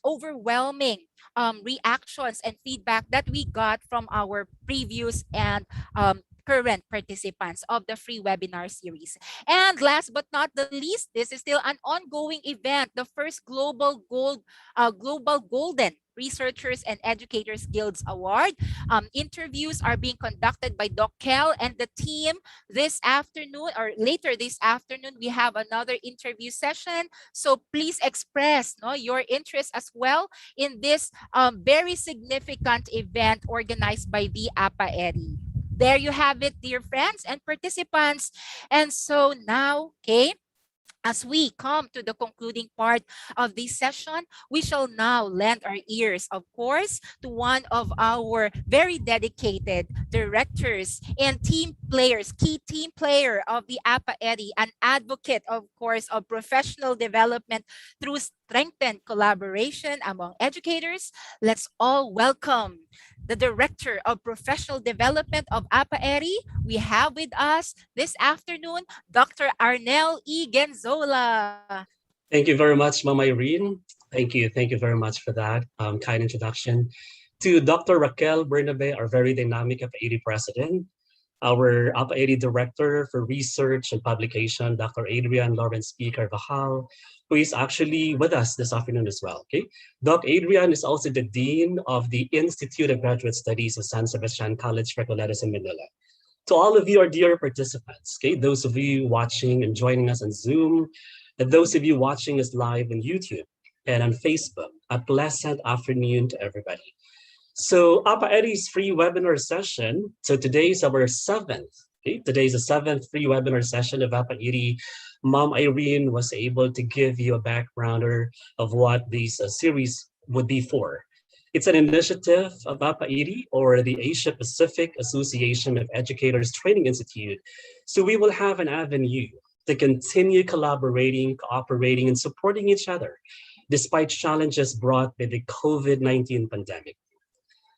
overwhelming reactions and feedback that we got from our previous and current participants of the free webinar series. And last but not the least, this is still an ongoing event, the first Global Golden Researchers and Educators Guilds Award. Interviews are being conducted by Doc Kel and the team this afternoon, or later this afternoon. We have another interview session. So please express, no, your interest as well in this very significant event organized by the APAERI. There you have it, dear friends and participants. And so now, okay, as we come to the concluding part of this session, we shall now lend our ears, of course, to one of our very dedicated directors and team players, key team player of the APAETI, an advocate, of course, of professional development through strengthened collaboration among educators. Let's all welcome the Director of Professional Development of APAERI. We have with us this afternoon, Dr. Arnel E. Genzola. Thank you very much, Mama Irene. Thank you very much for that kind introduction. To Dr. Raquel Bernabe, our very dynamic APAETI president, our APAETI director for research and publication, Dr. Adrian Lawrence P. Carvajal, who is actually with us this afternoon as well. Okay, Doc Adrian is also the dean of the Institute of Graduate Studies of San Sebastian College, Recoletos in Manila. To all of you, our dear participants, okay, those of you watching and joining us on Zoom, and those of you watching us live on YouTube and on Facebook, a pleasant afternoon to everybody. So APAETI's free webinar session. So today is our 7th. Okay, today is the 7th free webinar session of APAETI. Mom Irene was able to give you a backgrounder of what this series would be for. It's an initiative of APAETI, or the Asia Pacific Association of Educators Training Institute. So we will have an avenue to continue collaborating, cooperating, and supporting each other despite challenges brought by the COVID-19 pandemic.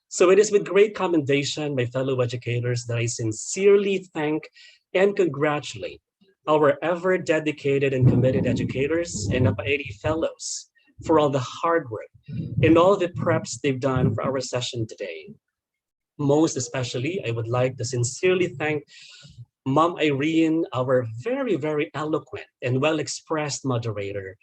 So it is with great commendation, my fellow educators, that I sincerely thank and congratulate our ever dedicated and committed educators and APAETI fellows for all the hard work and all the preps they've done for our session today. Most especially, I would like to sincerely thank Mom Irene, our very, very eloquent and well-expressed moderator,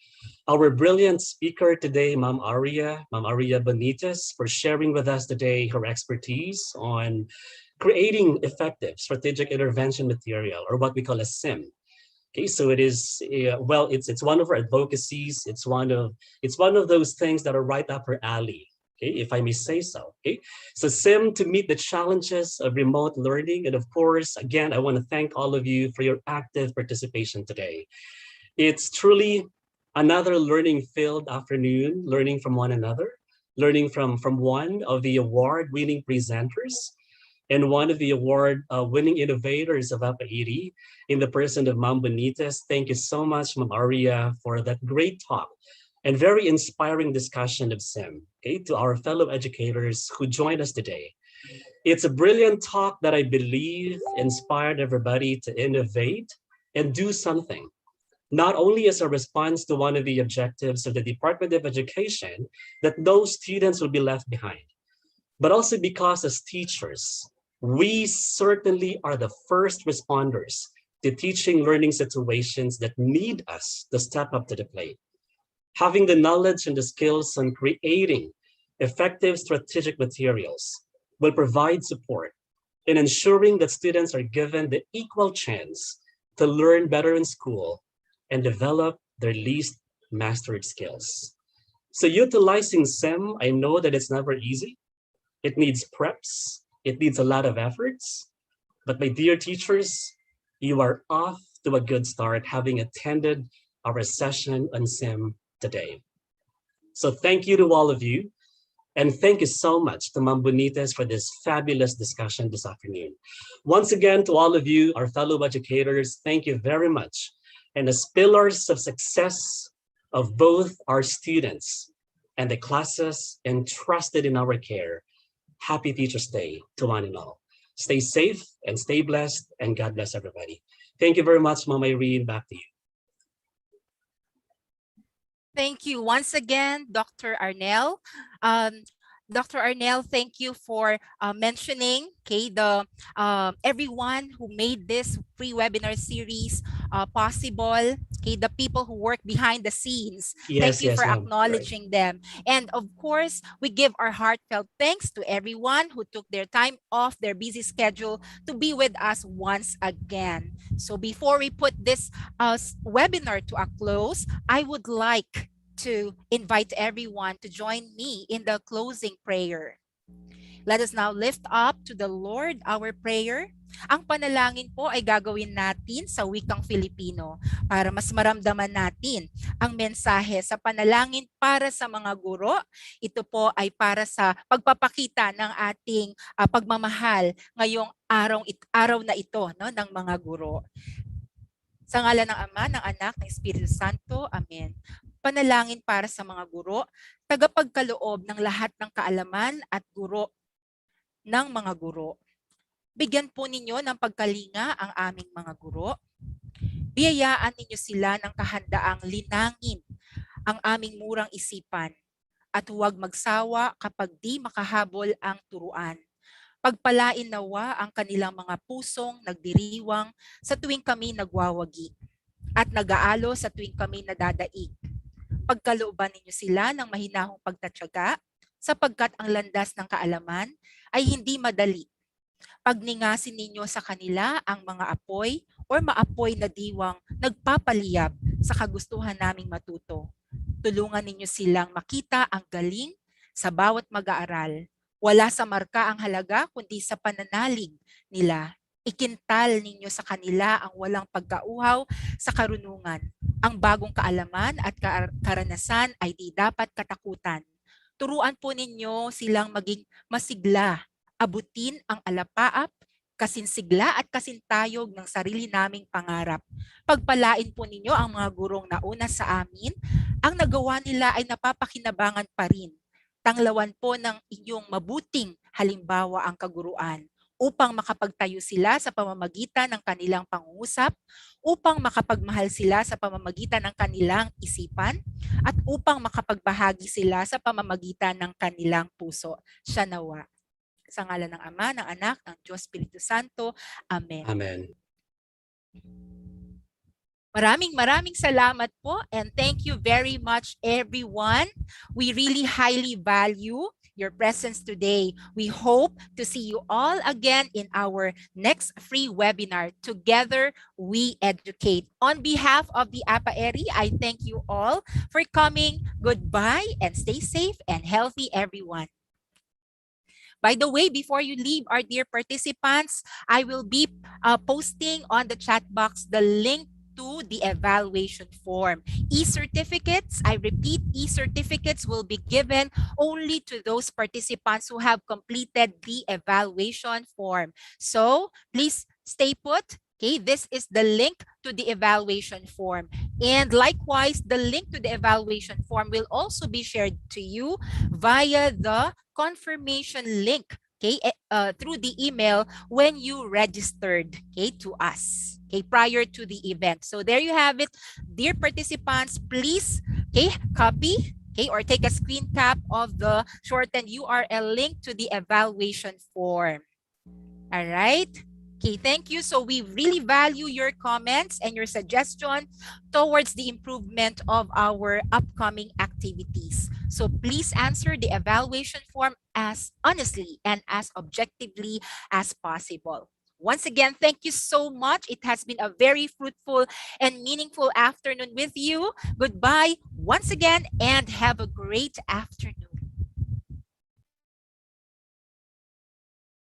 our brilliant speaker today, Ma'am Aria Benitez, for sharing with us today her expertise on creating effective strategic intervention material, or what we call a SIM. Okay, so it is well, it's one of our advocacies. It's one of those things that are right up her alley. Okay, if I may say so. Okay, so SIM to meet the challenges of remote learning, and of course, again, I want to thank all of you for your active participation today. It's truly another learning-filled afternoon, learning from one another, learning from one of the award-winning presenters and one of the award-winning innovators of APAETI in the person of Ma'am Benitez. Thank you so much, Ma'am Aria, for that great talk and very inspiring discussion of SIM. Okay, to our fellow educators who joined us today. It's a brilliant talk that I believe inspired everybody to innovate and do something, not only as a response to one of the objectives of the Department of Education, that no students will be left behind, but also because as teachers, we certainly are the first responders to teaching learning situations that need us to step up to the plate. Having the knowledge and the skills on creating effective strategic materials will provide support in ensuring that students are given the equal chance to learn better in school and develop their least mastered skills. So utilizing SIM, I know that it's never easy. It needs preps. It needs a lot of efforts. But my dear teachers, you are off to a good start having attended our session on SIM today. So thank you to all of you. And thank you so much to Ma'am Benitez for this fabulous discussion this afternoon. Once again, to all of you, our fellow educators, thank you very much. And as pillars of success of both our students and the classes entrusted in our care, happy Teachers' Day to one and all. Stay safe and stay blessed, and God bless everybody. Thank you very much, Ma'am Irene. Back to you. Thank you once again, Dr. Arnel. Dr. Arnel, thank you for mentioning the everyone who made this free webinar series possible. Okay, the people who work behind the scenes. Thank Yes, you yes, for ma'am. Right. acknowledging them. And of course, we give our heartfelt thanks to everyone who took their time off their busy schedule to be with us once again. So before we put this webinar to a close, I would like to invite everyone to join me in the closing prayer. Let us now lift up to the Lord our prayer. Ang panalangin po ay gagawin natin sa wikang Filipino para mas maramdaman natin ang mensahe sa panalangin para sa mga guro. Ito po ay para sa pagpapakita ng ating pagmamahal ngayong araw na ito, no, ng mga guro. Sa ngalan ng Ama, ng Anak, ng Espiritu Santo. Amen. Panalangin para sa mga guro, tagapagkaloob ng lahat ng kaalaman at guro ng mga guro. Bigyan po ninyo ng pagkalinga ang aming mga guro. Biyayaan ninyo sila ng kahandaang linangin ang aming murang isipan at huwag magsawa kapag di makahabol ang turuan. Pagpalain nawa ang kanilang mga pusong nagdiriwang sa tuwing kami nagwawagi at nag-aalo sa tuwing kami nadadaig. Pagkalooban ninyo sila ng mahinahong pagtatyaga sapagkat ang landas ng kaalaman ay hindi madali. Pagningasin ninyo sa kanila ang mga apoy o maapoy na diwang nagpapaliyab sa kagustuhan naming matuto. Tulungan ninyo silang makita ang galing sa bawat mag-aaral. Wala sa marka ang halaga kundi sa pananalig nila. Ikintal ninyo sa kanila ang walang pagkauhaw sa karunungan. Ang bagong kaalaman at karanasan ay di dapat katakutan. Turuan po ninyo silang maging masigla, abutin ang alapaap, kasinsigla at kasintayog ng sarili naming pangarap. Pagpalain po ninyo ang mga gurong nauna sa amin, ang nagawa nila ay napapakinabangan pa rin. Tanglawan po ng inyong mabuting halimbawa ang kaguruan upang makapagtayo sila sa pamamagitan ng kanilang pangungusap, upang makapagmahal sila sa pamamagitan ng kanilang isipan, at upang makapagbahagi sila sa pamamagitan ng kanilang puso. Siya nawa. Sa ngalan ng Ama, ng Anak, ng Diyos Espiritu Santo. Amen. Amen. Maraming salamat po, and thank you very much, everyone. We really highly value your presence today. We hope to see you all again in our next free webinar, Together We Educate. On behalf of the APAETI, I thank you all for coming. Goodbye, and stay safe and healthy, everyone. By the way, before you leave, our dear participants, I will be posting on the chat box the link to the evaluation form. E-certificates, I repeat, e-certificates will be given only to those participants who have completed the evaluation form. So please stay put. Okay, this is the link to the evaluation form. And likewise, the link to the evaluation form will also be shared to you via the confirmation link, okay, through the email when you registered, okay, to us, okay, prior to the event. So there you have it, dear participants. Please, okay, copy, okay, or take a screen cap of the shortened URL link to the evaluation form. All right. Okay, thank you. So we really value your comments and your suggestion towards the improvement of our upcoming activities. So please answer the evaluation form as honestly and as objectively as possible. Once again, thank you so much. It has been a very fruitful and meaningful afternoon with you. Goodbye once again, and have a great afternoon.